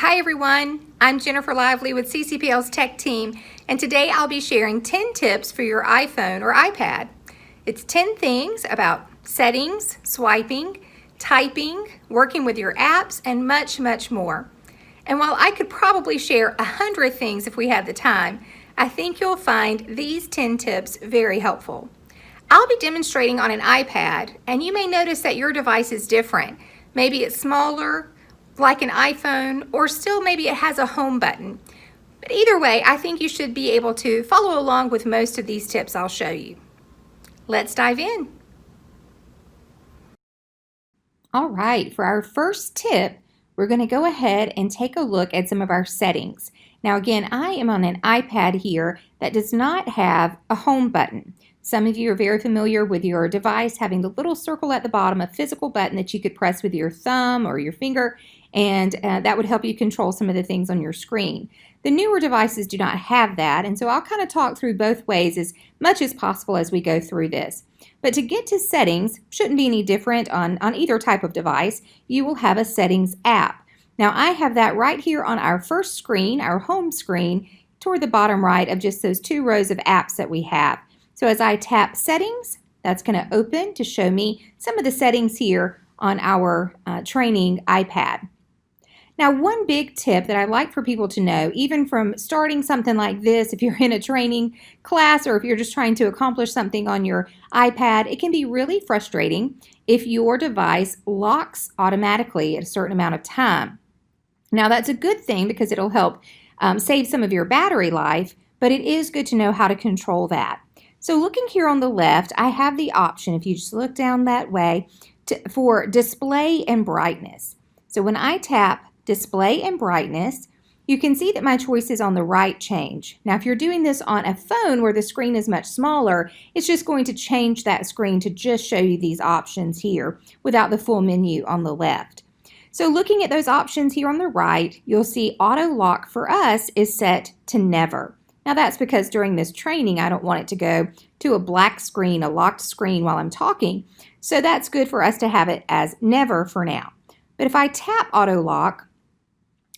Hi everyone, I'm Jennifer Lively with CCPL's Tech Team, and today I'll be sharing 10 tips for your iPhone or iPad. It's 10 things about settings, swiping, typing, working with your apps, and much, much more. And while I could probably share 100 things if we had the time, I think you'll find these 10 tips very helpful. I'll be demonstrating on an iPad, and you may notice that your device is different. Maybe it's smaller, like an iPhone, or still maybe it has a home button. But either way, I think you should be able to follow along with most of these tips I'll show you. Let's dive in. All right, for our first tip, we're going to go ahead and take a look at some of our settings. Now again, I am on an iPad here that does not have a home button. Some of you are very familiar with your device having the little circle at the bottom, a physical button that you could press with your thumb or your finger, and that would help you control some of the things on your screen. The newer devices do not have that, and so I'll kind of talk through both ways as much as possible as we go through this. But to get to settings, shouldn't be any different on either type of device. You will have a settings app. Now I have that right here on our first screen, our home screen, toward the bottom right of just those two rows of apps that we have. So as I tap settings, that's going to open to show me some of the settings here on our training iPad. Now, one big tip that I'd like for people to know, even from starting something like this, if you're in a training class or if you're just trying to accomplish something on your iPad, it can be really frustrating if your device locks automatically at a certain amount of time. Now, that's a good thing because it'll help save some of your battery life, but it is good to know how to control that. So looking here on the left, I have the option, if you just look down that way, for display and brightness. So when I tap display and brightness, you can see that my choices on the right change. Now if you're doing this on a phone where the screen is much smaller, it's just going to change that screen to just show you these options here without the full menu on the left. So looking at those options here on the right, you'll see auto lock for us is set to never. Now that's because during this training, I don't want it to go to a black screen, a locked screen while I'm talking. So that's good for us to have it as never for now. But if I tap auto lock,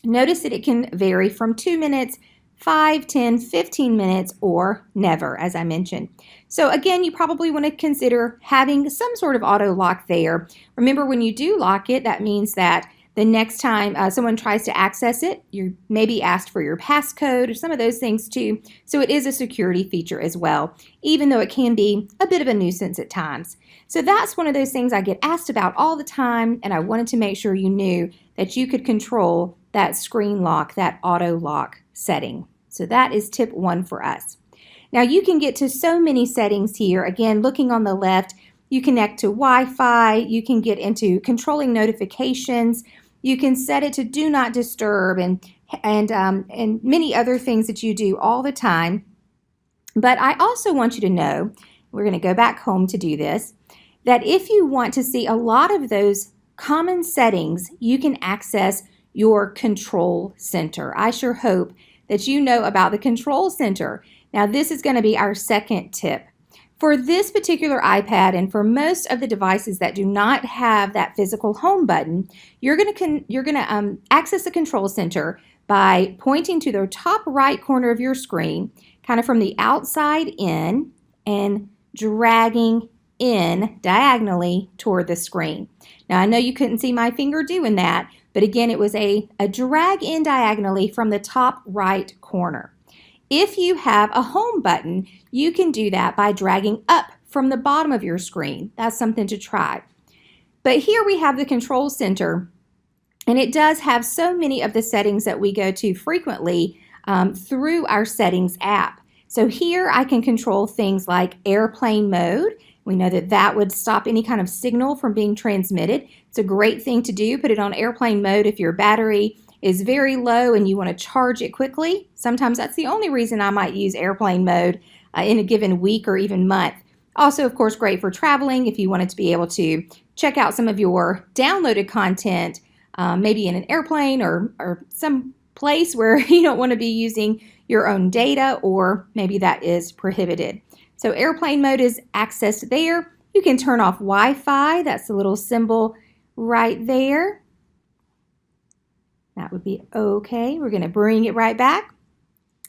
notice that it can vary from 2 minutes, 5, 10, 15 minutes, or never, as I mentioned. So again, you probably want to consider having some sort of auto lock there. Remember, when you do lock it, that means that the next time someone tries to access it, you may be asked for your passcode or some of those things too. So it is a security feature as well, even though it can be a bit of a nuisance at times. So that's one of those things I get asked about all the time, and I wanted to make sure you knew that you could control that screen lock, that auto lock setting. So that is tip 1 for us. Now you can get to so many settings here. Again, looking on the left, you connect to Wi-Fi, you can get into controlling notifications, you can set it to do not disturb and many other things that you do all the time. But I also want you to know, we're going to go back home to do this, that if you want to see a lot of those common settings, you can access your control center. I sure hope that you know about the control center. Now this is going to be our second tip. For this particular iPad and for most of the devices that do not have that physical home button, you're going to access the control center by pointing to the top right corner of your screen, kind of from the outside in, and dragging in diagonally toward the screen. Now I know you couldn't see my finger doing that, but again, it was a drag in diagonally from the top right corner. If you have a home button, you can do that by dragging up from the bottom of your screen. That's something to try. But here we have the control center, and it does have so many of the settings that we go to frequently through our settings app. So here I can control things like airplane mode. We know that that would stop any kind of signal from being transmitted. It's a great thing to do. Put it on airplane mode if your battery is very low and you want to charge it quickly. Sometimes that's the only reason I might use airplane mode in a given week or even month. Also, of course, great for traveling if you wanted to be able to check out some of your downloaded content, maybe in an airplane or some place where you don't want to be using your own data, or maybe that is prohibited. So airplane mode is accessed there. You can turn off Wi-Fi. That's the little symbol right there. That would be okay. We're going to bring it right back.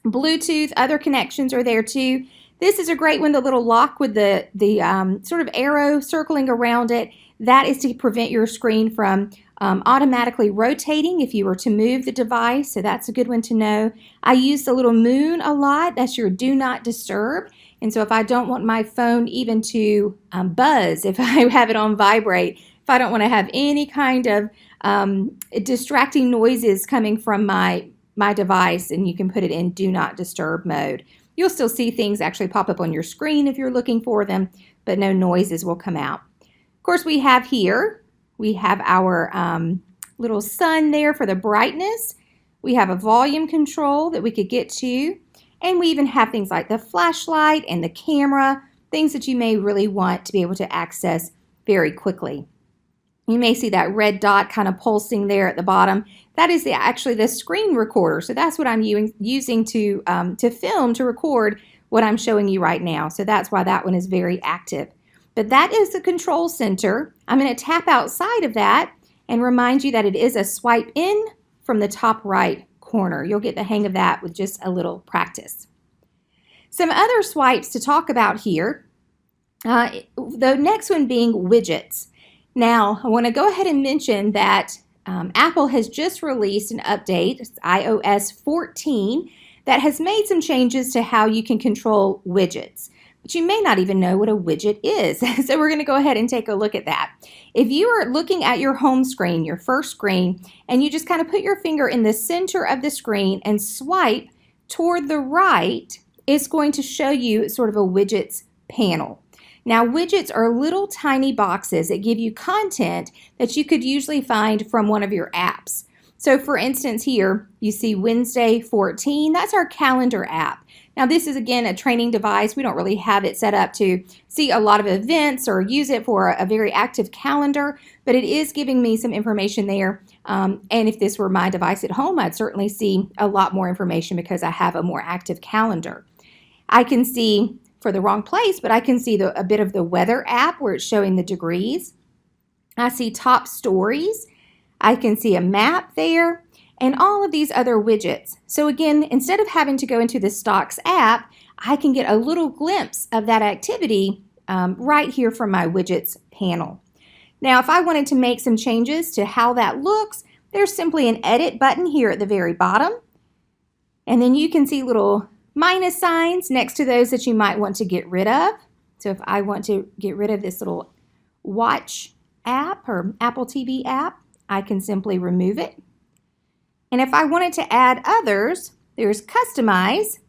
Bluetooth, other connections are there too. This is a great one, the little lock with the sort of arrow circling around it. That is to prevent your screen from automatically rotating if you were to move the device, so that's a good one to know. I use the little moon a lot. That's your do not disturb. And so if I don't want my phone even to buzz, if I have it on vibrate, if I don't want to have any kind of distracting noises coming from my device, and you can put it in do not disturb mode. You'll still see things actually pop up on your screen if you're looking for them, but no noises will come out. Of course, we have our little sun there for the brightness. We have a volume control that we could get to, and we even have things like the flashlight and the camera, things that you may really want to be able to access very quickly. You may see that red dot kind of pulsing there at the bottom. That is actually the screen recorder. So that's what I'm using to film, to record what I'm showing you right now. So that's why that one is very active. But that is the control center. I'm going to tap outside of that and remind you that it is a swipe in from the top right corner. You'll get the hang of that with just a little practice. Some other swipes to talk about here. The next one being widgets. Now, I want to go ahead and mention that Apple has just released an update, iOS 14, that has made some changes to how you can control widgets. But you may not even know what a widget is. So we're going to go ahead and take a look at that. If you are looking at your home screen, your first screen, and you just kind of put your finger in the center of the screen and swipe toward the right, it's going to show you sort of a widgets panel. Now, widgets are little tiny boxes that give you content that you could usually find from one of your apps. So for instance, here you see Wednesday 14, that's our calendar app. Now this is again a training device. We don't really have it set up to see a lot of events or use it for a very active calendar, but it is giving me some information there. And if this were my device at home, I'd certainly see a lot more information because I have a more active calendar. I can see for the wrong place, but I can see a bit of the weather app where it's showing the degrees. I see top stories. I can see a map there and all of these other widgets. So again, instead of having to go into the Stocks app, I can get a little glimpse of that activity right here from my widgets panel. Now, if I wanted to make some changes to how that looks, there's simply an edit button here at the very bottom. And then you can see little minus signs next to those that you might want to get rid of. So if I want to get rid of this little watch app or Apple TV app, I can simply remove it. And if I wanted to add others, there's customize,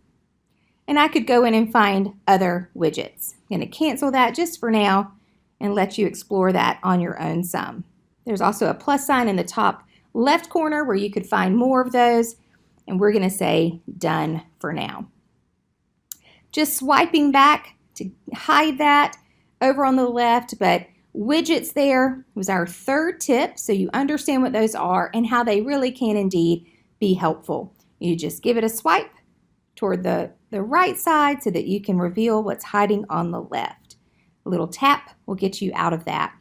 and I could go in and find other widgets. I'm going to cancel that just for now and let you explore that on your own some. There's also a plus sign in the top left corner where you could find more of those, and we're going to say done for now. Just swiping back to hide that over on the left, but widgets there was our third tip, so you understand what those are and how they really can indeed be helpful. You just give it a swipe toward the right side so that you can reveal what's hiding on the left. A little tap will get you out of that.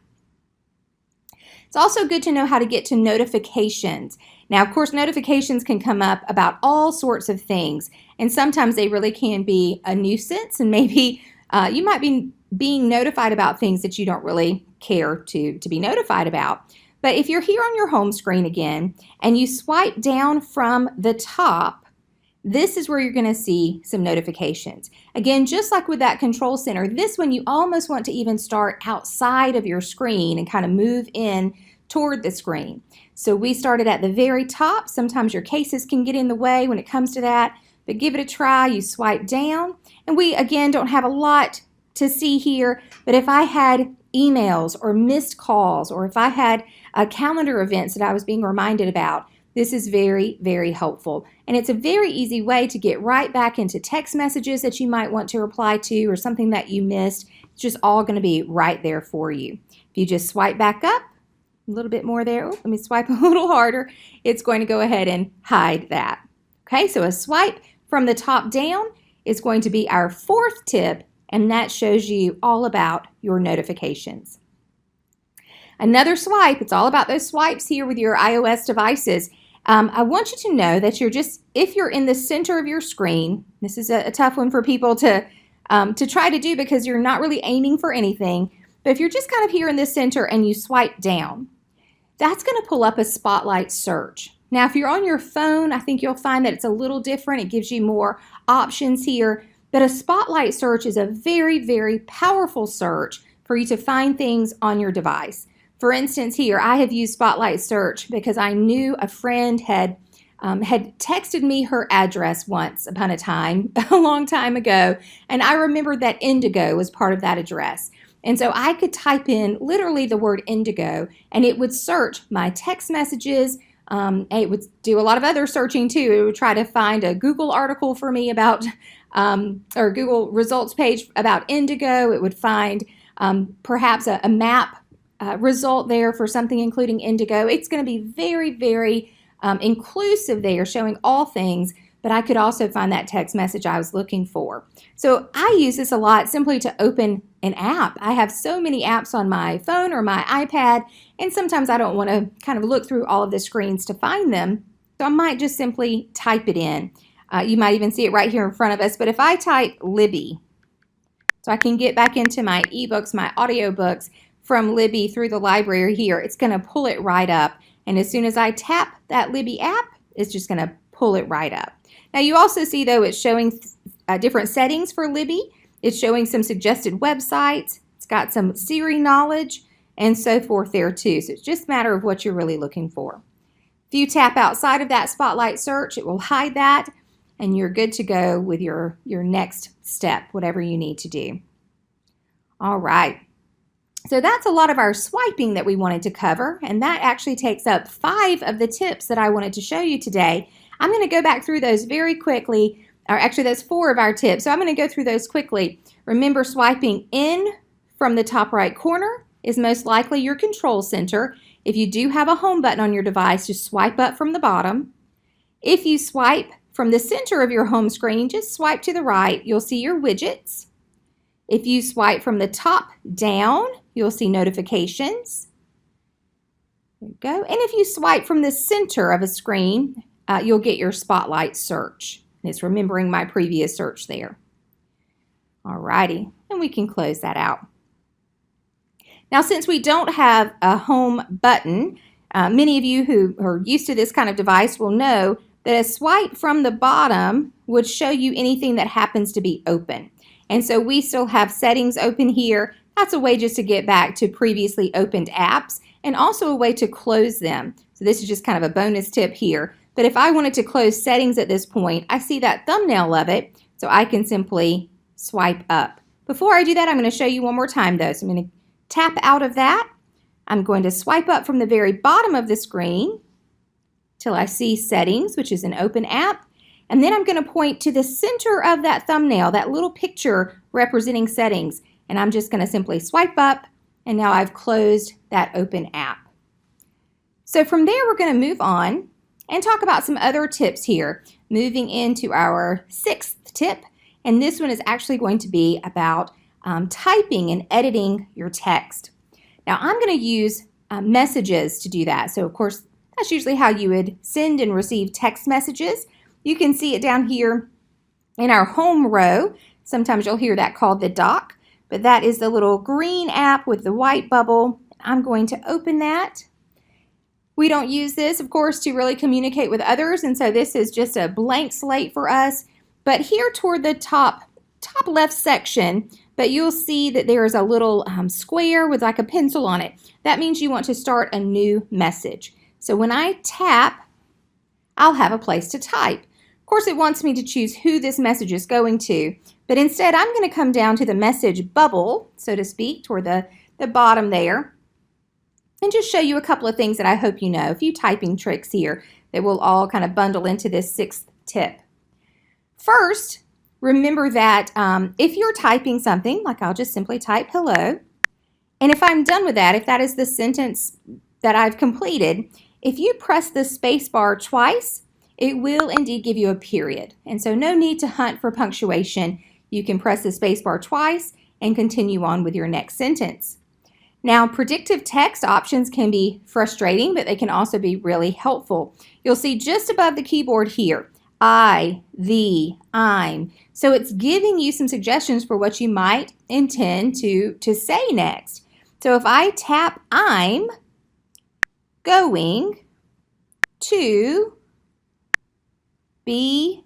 It's also good to know how to get to notifications. Now, of course, notifications can come up about all sorts of things, and sometimes they really can be a nuisance, and maybe you might be being notified about things that you don't really care to be notified about. But if you're here on your home screen again, and you swipe down from the top, this is where you're going to see some notifications. Again, just like with that control center, this one you almost want to even start outside of your screen and kind of move in toward the screen. So we started at the very top. Sometimes your cases can get in the way when it comes to that, but give it a try. You swipe down, and we again don't have a lot to see here, but if I had emails or missed calls, or if I had calendar events that I was being reminded about, this is very, very helpful. And it's a very easy way to get right back into text messages that you might want to reply to or something that you missed. It's just all going to be right there for you. If you just swipe back up, a little bit more there. Oh, let me swipe a little harder. It's going to go ahead and hide that. Okay, so a swipe from the top down is going to be our fourth tip, and that shows you all about your notifications. Another swipe, it's all about those swipes here with your iOS devices. I want you to know that if you're in the center of your screen, this is a tough one for people to try to do because you're not really aiming for anything, but if you're just kind of here in the center and you swipe down, that's going to pull up a spotlight search. Now, if you're on your phone, I think you'll find that it's a little different. It gives you more options here, but a spotlight search is a very, very powerful search for you to find things on your device. For instance, here, I have used Spotlight Search because I knew a friend had texted me her address once upon a time, a long time ago, and I remembered that Indigo was part of that address. And so I could type in literally the word Indigo, and it would search my text messages. It would do a lot of other searching too. It would try to find a Google article for me about, or Google results page about Indigo. It would find perhaps a map result there for something including Indigo. It's going to be very, very inclusive there, showing all things, but I could also find that text message I was looking for. So I use this a lot simply to open an app. I have so many apps on my phone or my iPad, and sometimes I don't want to kind of look through all of the screens to find them, so I might just simply type it in. You might even see it right here in front of us, but if I type Libby, so I can get back into my ebooks, my audiobooks, from Libby through the library here, it's going to pull it right up. And as soon as I tap that Libby app, it's just going to pull it right up. Now you also see though it's showing different settings for Libby. It's showing some suggested websites. It's got some Siri knowledge and so forth there too. So it's just a matter of what you're really looking for. If you tap outside of that spotlight search, it will hide that and you're good to go with your next step, whatever you need to do. All right. So that's a lot of our swiping that we wanted to cover, and that actually takes up 5 of the tips that I wanted to show you today. I'm going to go back through those very quickly, or actually that's 4 of our tips, so I'm going to go through those quickly. Remember, swiping in from the top right corner is most likely your control center. If you do have a home button on your device, just swipe up from the bottom. If you swipe from the center of your home screen, just swipe to the right, you'll see your widgets. If you swipe from the top down, you'll see notifications. There you go. And if you swipe from the center of a screen, you'll get your spotlight search. And it's remembering my previous search there. All righty, and we can close that out. Now, since we don't have a home button, many of you who are used to this kind of device will know that a swipe from the bottom would show you anything that happens to be open. And so we still have settings open here. That's a way just to get back to previously opened apps and also a way to close them. So this is just kind of a bonus tip here. But if I wanted to close settings at this point, I see that thumbnail of it, so I can simply swipe up. Before I do that, I'm going to show you one more time though. So I'm going to tap out of that. I'm going to swipe up from the very bottom of the screen till I see settings, which is an open app. And then I'm going to point to the center of that thumbnail, that little picture representing settings. And I'm just going to simply swipe up, and now I've closed that open app. So from there, we're going to move on and talk about some other tips here, moving into our 6th tip. And this one is actually going to be about typing and editing your text. Now, I'm going to use messages to do that. So, of course, that's usually how you would send and receive text messages. You can see it down here in our home row. Sometimes you'll hear that called the dock, but that is the little green app with the white bubble. I'm going to open that. We don't use this, of course, to really communicate with others, and so this is just a blank slate for us. But here toward the top left section, but you'll see that there is a little square with like a pencil on it. That means you want to start a new message. So when I tap, I'll have a place to type. Of course, it wants me to choose who this message is going to, but instead I'm going to come down to the message bubble, so to speak, toward the bottom there, and just show you a couple of things that I hope you know, a few typing tricks here that will all kind of bundle into this 6th tip. First, remember that if you're typing something, like I'll just simply type hello, and if I'm done with that, if that is the sentence that I've completed, if you press the space bar twice, it will indeed give you a period. And so no need to hunt for punctuation. You can press the space bar twice and continue on with your next sentence. Now, predictive text options can be frustrating, but they can also be really helpful. You'll see just above the keyboard here, I, thee, I'm. So it's giving you some suggestions for what you might intend to say next. So if I tap I'm going to be,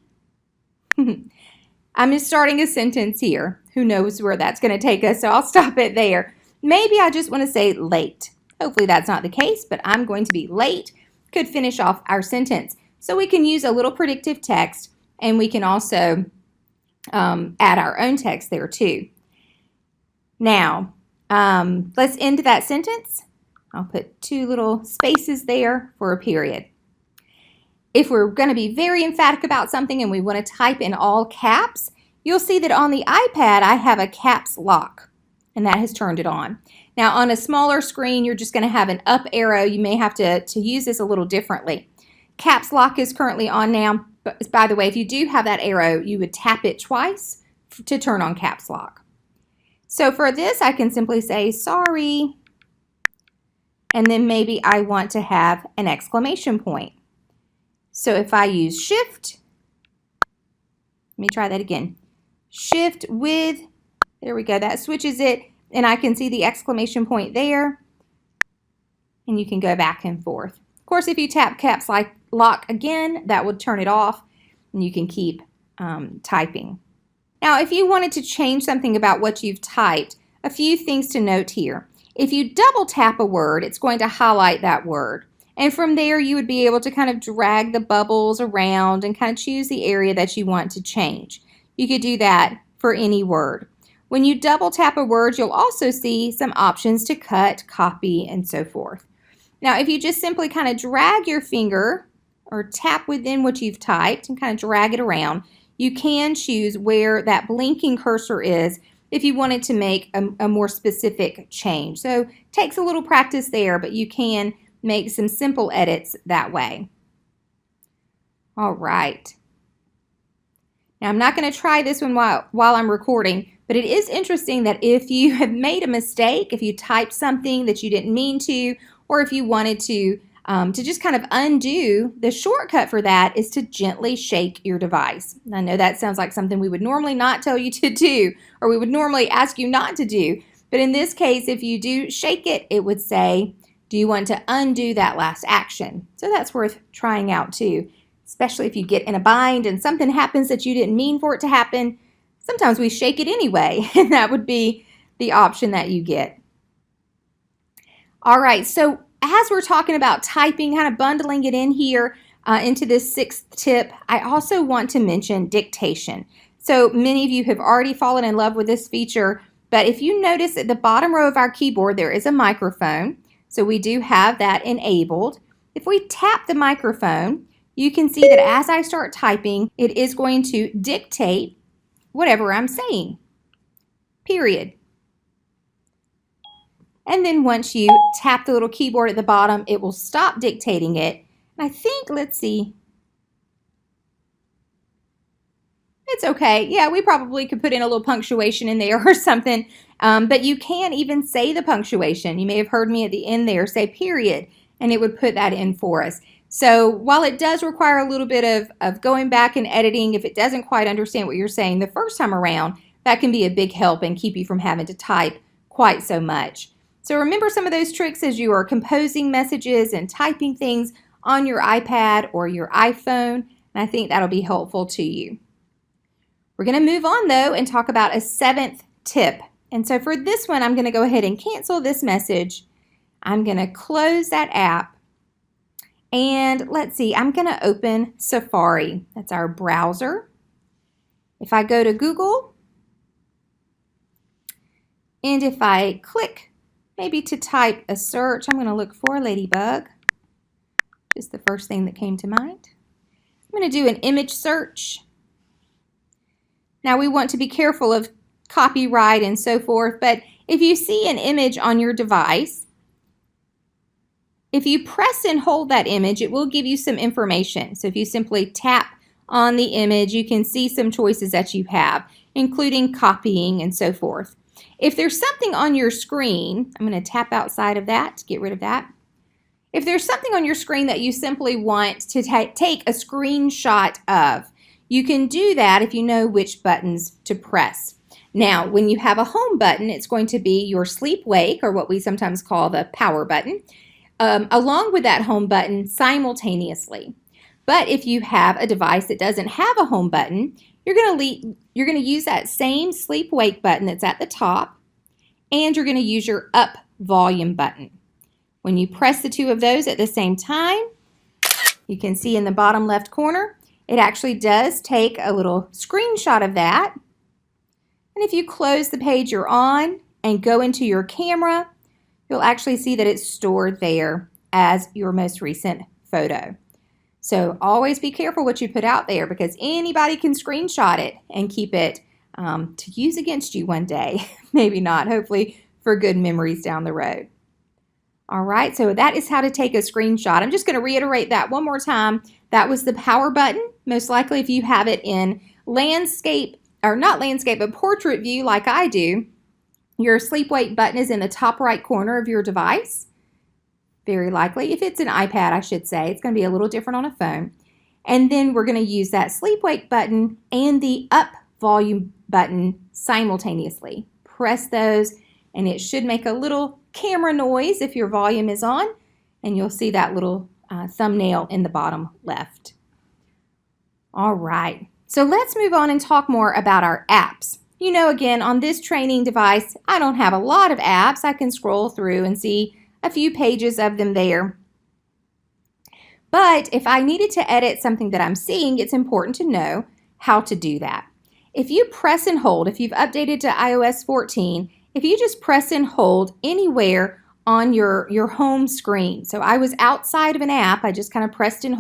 I'm just starting a sentence here. Who knows where that's going to take us, so I'll stop it there. Maybe I just want to say late. Hopefully that's not the case, but I'm going to be late could finish off our sentence. So we can use a little predictive text, and we can also add our own text there too. Now, let's end that sentence. I'll put 2 little spaces there for a period. If we're going to be very emphatic about something and we want to type in all caps, you'll see that on the iPad I have a caps lock, and that has turned it on. Now on a smaller screen, you're just going to have an up arrow. You may have to use this a little differently. Caps lock is currently on now. But by the way, if you do have that arrow, you would tap it twice to turn on caps lock. So for this, I can simply say sorry, and then maybe I want to have an exclamation point. So if I use shift, let me try that again. Shift with, there we go, that switches it, and I can see the exclamation point there, and you can go back and forth. Of course, if you tap caps lock again, that would turn it off, and you can keep typing. Now, if you wanted to change something about what you've typed, a few things to note here. If you double tap a word, it's going to highlight that word. And from there, you would be able to kind of drag the bubbles around and kind of choose the area that you want to change. You could do that for any word. When you double tap a word, you'll also see some options to cut, copy, and so forth. Now, if you just simply kind of drag your finger or tap within what you've typed and kind of drag it around, you can choose where that blinking cursor is if you wanted to make a more specific change. So it takes a little practice there, but you can make some simple edits that way. All right. Now I'm not going to try this one while I'm recording, but it is interesting that if you have made a mistake, if you typed something that you didn't mean to, or if you wanted to just kind of undo, the shortcut for that is to gently shake your device. I know that sounds like something we would normally not tell you to do, or we would normally ask you not to do. But in this case, if you do shake it, it would say, do you want to undo that last action? So that's worth trying out too, especially if you get in a bind and something happens that you didn't mean for it to happen. Sometimes we shake it anyway, and that would be the option that you get. All right, so as we're talking about typing, kind of bundling it in here into this 6th tip, I also want to mention dictation. So many of you have already fallen in love with this feature, but if you notice at the bottom row of our keyboard, there is a microphone. So we do have that enabled. If we tap the microphone, you can see that as I start typing, it is going to dictate whatever I'm saying, period. And then once you tap the little keyboard at the bottom, it will stop dictating it. And I think, let's see. It's okay. Yeah, we probably could put in a little punctuation in there or something. But you can even say the punctuation. You may have heard me at the end there say period, and it would put that in for us. So while it does require a little bit of going back and editing, if it doesn't quite understand what you're saying the first time around, that can be a big help and keep you from having to type quite so much. So remember some of those tricks as you are composing messages and typing things on your iPad or your iPhone, and I think that'll be helpful to you. We're going to move on though and talk about a 7th tip. And so for this one, I'm going to go ahead and cancel this message. I'm going to close that app. And let's see, I'm going to open Safari. That's our browser. If I go to Google, and if I click maybe to type a search, I'm going to look for ladybug. Just the first thing that came to mind. I'm going to do an image search. Now we want to be careful of copyright and so forth, but if you see an image on your device, if you press and hold that image, it will give you some information. So if you simply tap on the image, you can see some choices that you have, including copying and so forth. If there's something on your screen, I'm going to tap outside of that to get rid of that. If there's something on your screen that you simply want to take a screenshot of, you can do that if you know which buttons to press. Now, when you have a home button, it's going to be your sleep wake, or what we sometimes call the power button, along with that home button simultaneously. But if you have a device that doesn't have a home button, you're going to use that same sleep wake button that's at the top, and you're going to use your up volume button. When you press the two of those at the same time, you can see in the bottom left corner, it actually does take a little screenshot of that. And if you close the page you're on and go into your camera, you'll actually see that it's stored there as your most recent photo. So always be careful what you put out there, because anybody can screenshot it and keep it to use against you one day. Maybe not, hopefully for good memories down the road. All right, so that is how to take a screenshot. I'm just going to reiterate that one more time. That was the power button. Most likely if you have it in landscape, or not landscape, but portrait view like I do, your sleep wake button is in the top right corner of your device. Very likely. If it's an iPad, I should say, it's going to be a little different on a phone. And then we're going to use that sleep wake button and the up volume button simultaneously. Press those, and it should make a little camera noise if your volume is on, and you'll see that little thumbnail in the bottom left. All right, so let's move on and talk more about our apps. You know, again, on this training device, I don't have a lot of apps. I can scroll through and see a few pages of them there. But if I needed to edit something that I'm seeing, it's important to know how to do that. If you press and hold, if you've updated to iOS 14, if you just press and hold anywhere on your home screen. So I was outside of an app, I just kind of pressed and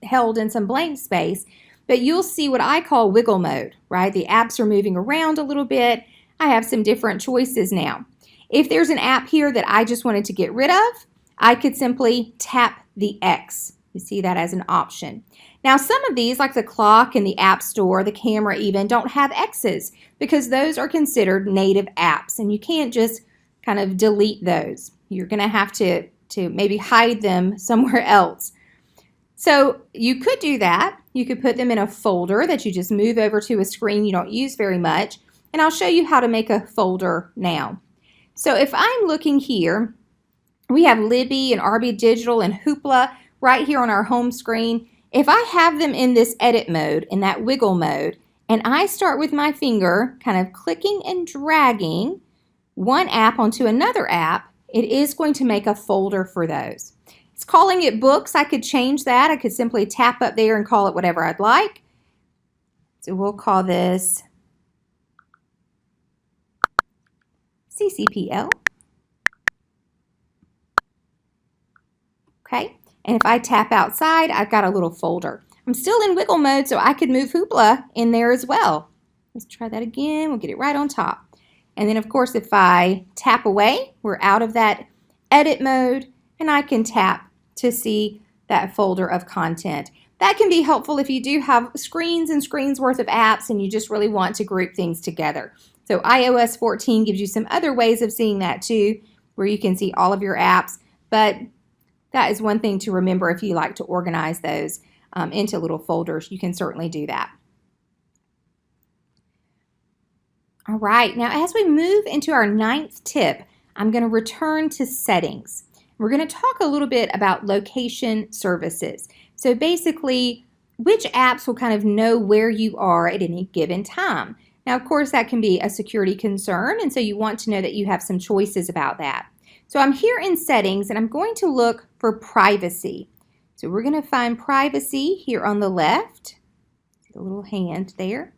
held in some blank space, but you'll see what I call wiggle mode, right? The apps are moving around a little bit. I have some different choices now. If there's an app here that I just wanted to get rid of, I could simply tap the X. You see that as an option. Now, some of these, like the clock and the App Store, the camera even, don't have X's because those are considered native apps, and you can't just kind of delete those. You're going to have to maybe hide them somewhere else. So you could do that. You could put them in a folder that you just move over to a screen you don't use very much, and I'll show you how to make a folder now. So if I'm looking here, we have Libby and RB Digital and Hoopla right here on our home screen. If I have them in this edit mode, in that wiggle mode, and I start with my finger kind of clicking and dragging one app onto another app, it is going to make a folder for those. It's calling it books. I could change that. I could simply tap up there and call it whatever I'd like. So we'll call this CCPL. Okay, and if I tap outside, I've got a little folder. I'm still in wiggle mode, so I could move Hoopla in there as well. Let's try that again. We'll get it right on top. And then, of course, if I tap away, we're out of that edit mode, and I can tap to see that folder of content. That can be helpful if you do have screens and screens worth of apps and you just really want to group things together. So iOS 14 gives you some other ways of seeing that too, where you can see all of your apps, but that is one thing to remember. If you like to organize those into little folders, you can certainly do that. All right, now as we move into our 9th tip, I'm going to return to settings. We're going to talk a little bit about location services. So basically, which apps will kind of know where you are at any given time. Now, of course, that can be a security concern, and so you want to know that you have some choices about that. So I'm here in settings, and I'm going to look for privacy. So we're going to find privacy here on the left. The little hand there.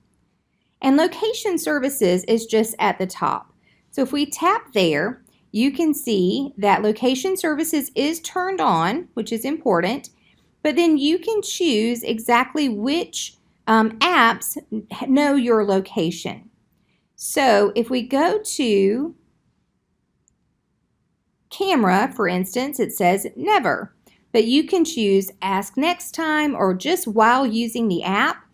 And location services is just at the top. So if we tap there, you can see that location services is turned on, which is important, but then you can choose exactly which apps know your location. So if we go to camera, for instance, it says never, but you can choose ask next time or just while using the app.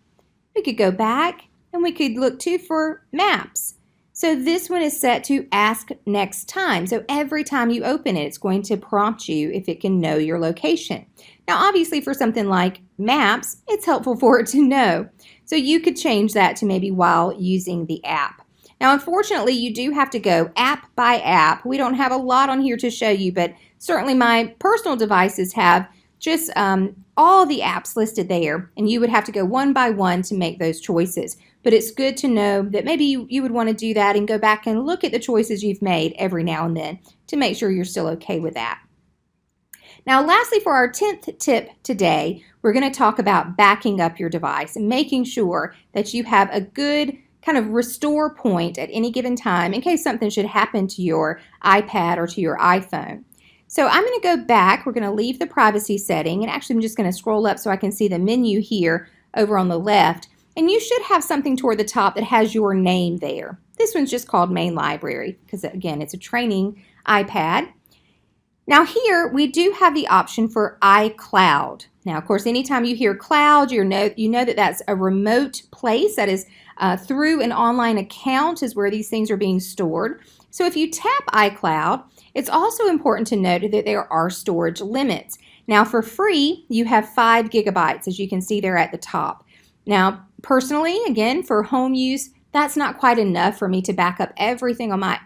We could go back and we could look too for maps. So this one is set to ask next time. So every time you open it, it's going to prompt you if it can know your location. Now, obviously for something like maps, it's helpful for it to know. So you could change that to maybe while using the app. Now, unfortunately, you do have to go app by app. We don't have a lot on here to show you, but certainly my personal devices have just all the apps listed there, and you would have to go one by one to make those choices. But it's good to know that maybe you would want to do that and go back and look at the choices you've made every now and then to make sure you're still okay with that. Now, lastly, for our 10th tip today, we're going to talk about backing up your device and making sure that you have a good kind of restore point at any given time in case something should happen to your iPad or to your iPhone. So I'm going to go back. We're going to leave the privacy setting, and actually I'm just going to scroll up so I can see the menu here over on the left. And you should have something toward the top that has your name there. This one's just called Main Library because, again, it's a training iPad. Now here we do have the option for iCloud. Now, of course, anytime you hear cloud, you know that that's a remote place that is through an online account is where these things are being stored. So if you tap iCloud, it's also important to note that there are storage limits. Now for free, you have 5 gigabytes, as you can see there at the top. Now, personally, again, for home use, that's not quite enough for me to back up everything on my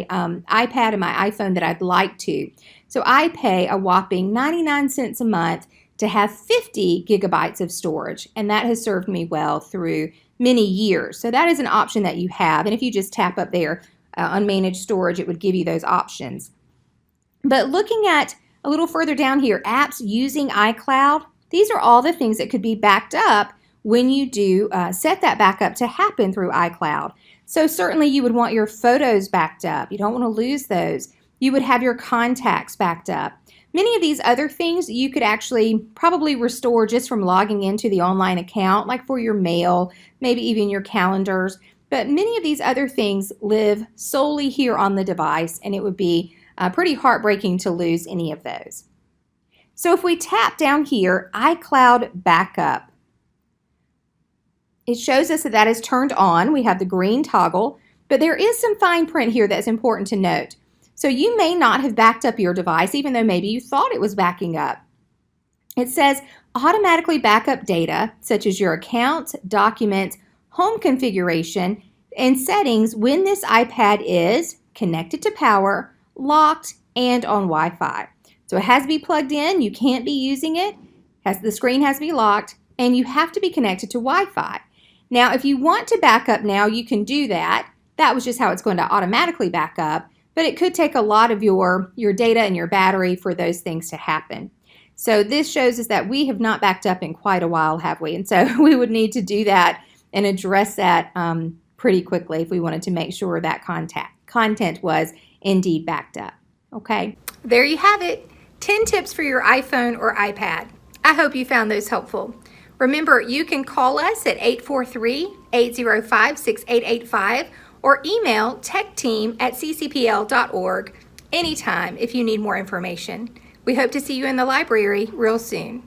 iPad and my iPhone that I'd like to. So I pay a whopping 99 cents a month to have 50 gigabytes of storage, and that has served me well through many years. So that is an option that you have, and if you just tap up there, unmanaged storage, it would give you those options. But looking at a little further down here, apps using iCloud, these are all the things that could be backed up when you do set that backup to happen through iCloud. So certainly you would want your photos backed up. You don't want to lose those. You would have your contacts backed up. Many of these other things you could actually probably restore just from logging into the online account, like for your mail, maybe even your calendars. But many of these other things live solely here on the device, and it would be pretty heartbreaking to lose any of those. So if we tap down here, iCloud Backup, it shows us that that is turned on. We have the green toggle, but there is some fine print here that's important to note. So you may not have backed up your device, even though maybe you thought it was backing up. It says automatically backup data, such as your accounts, documents, home configuration, and settings when this iPad is connected to power, locked, and on Wi-Fi. So it has to be plugged in. You can't be using it. The screen has to be locked, and you have to be connected to Wi-Fi. Now, if you want to back up now, you can do that. That was just how it's going to automatically back up, but it could take a lot of your data and your battery for those things to happen. So this shows us that we have not backed up in quite a while, have we? And so we would need to do that and address that pretty quickly if we wanted to make sure that content was indeed backed up. Okay, there you have it. 10 tips for your iPhone or iPad. I hope you found those helpful. Remember, you can call us at 843-805-6885 or email techteam@ccpl.org anytime if you need more information. We hope to see you in the library real soon.